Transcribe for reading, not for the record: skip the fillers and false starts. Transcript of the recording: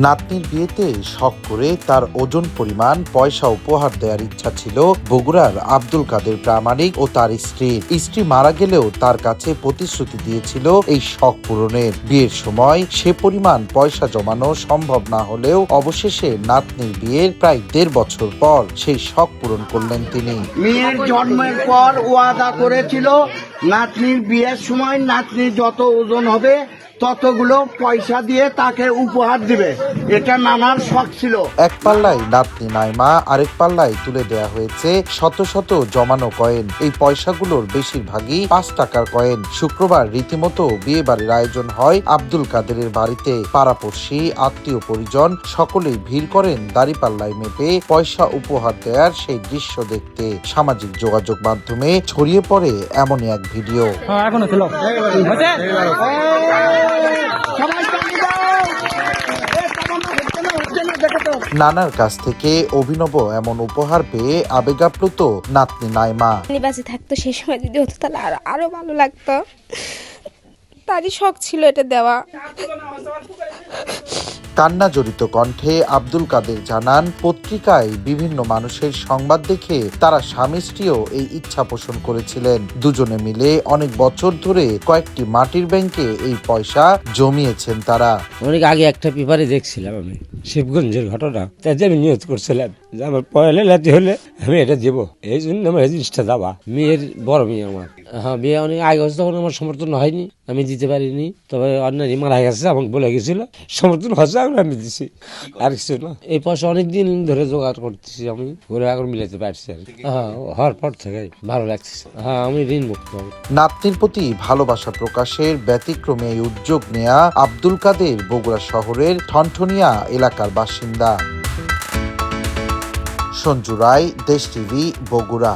নাতনির বিয়েতে শখ করে তার ওজন পরিমাণ পয়সা উপহার দেওয়ার ইচ্ছা ছিল বগুড়ার আব্দুল কাদের প্রামাণিক ও তার স্ত্রী মারা গেলেও তার কাছে প্রতিশ্রুতি দিয়েছিল এই শখ পূরণের। বিয়ের সময় সে পরিমাণ পয়সা জমানো সম্ভব না হলেও অবশেষে নাতনির বিয়ের প্রায় 1.5 বছর পর সেই শখ পূরণ করলেন তিনি। মেয়ের জন্মের পর ওয়াদা করেছিল নাতনির বিয়ের সময় নাতনির যত ওজন হবে ততগুলো পয়সা দিয়ে তাকে উপহার দিবে, এটা নানার শখ ছিল। এক পাল্লায় নাতনি নাইমা, আরেক পাল্লায় তুলে দেয়া হয়েছে শত শত জমানো কয়েন। এই পয়সাগুলোর বেশিরভাগই 5 টাকার কয়েন। শুক্রবার রীতিমতো বিয়ে বাড়ির আয়োজন হয় আব্দুল কাদেরের বাড়িতে। পাড়াপড়শি, আত্মীয় পরিজন সকলেই ভিড় করেন দাঁড়িপাল্লায় মেপে পয়সা উপহার দেওয়ার সেই দৃশ্য দেখতে। সামাজিক যোগাযোগ মাধ্যমে ছড়িয়ে পড়ে এমনই এক ভিডিও। নানার কাছ থেকে অভিনব এমন উপহার পেয়ে আবেগাপ্লুত নাতনি নাইমা। বাঁচে থাকতো সেই সময় যদি হতো তাহলে আরো ভালো লাগতো, তারই শখ ছিল এটা দেওয়া। কান্না জড়িত কণ্ঠে আব্দুল কাদের জানান, পত্রিকায় বিভিন্ন মানুষের সংবাদ দেখে তারা স্বামী স্ত্রীও এই ইচ্ছা পোষণ করেছিলেন। দুজনে মিলে অনেক বছর ধরে কয়েকটি মাটির ব্যাংকে এই পয়সা জমিয়েছেন তারা। অনেক আগে একটা পেপারে দেখছিলাম আমি শিবগঞ্জের ঘটনা, তাতে আমি নিয়ত করছিলাম যে আমার পয়লা লাতি হলে আমি এটা দেবো, এই জন্য আমার এই জিনিসটা দেওয়া। মেয়ের বড় মেয়ে আমার, হ্যাঁ বিয়ে অনেক আগে হচ্ছে, তখন আমার সমর্থন হয়নি, আমি দিতে পারিনি। তবে অন্যান্য মারা গেছে, আমাকে বলে গেছিল সমর্থন হচ্ছে, আমি দিছি, আর কিছু না। এই পয়সা অনেকদিন ধরে জোগাড় করতেছি আমি, ঘুরে এখন মিলাতে পারছি। হ্যাঁ, হওয়ার পর থেকে ভালো লাগছে। হ্যাঁ, আমি ঋণ মুক্ত। নাতনির প্রতি ভালোবাসা প্রকাশের ব্যতিক্রমে এই উদ্যোগ নেয়া আব্দুল কাদের বগুড়া শহরের ঠনঠনিয়া এলাকার বাসিন্দা। সঞ্জু রায়, দেশ টিভি, বগুড়া।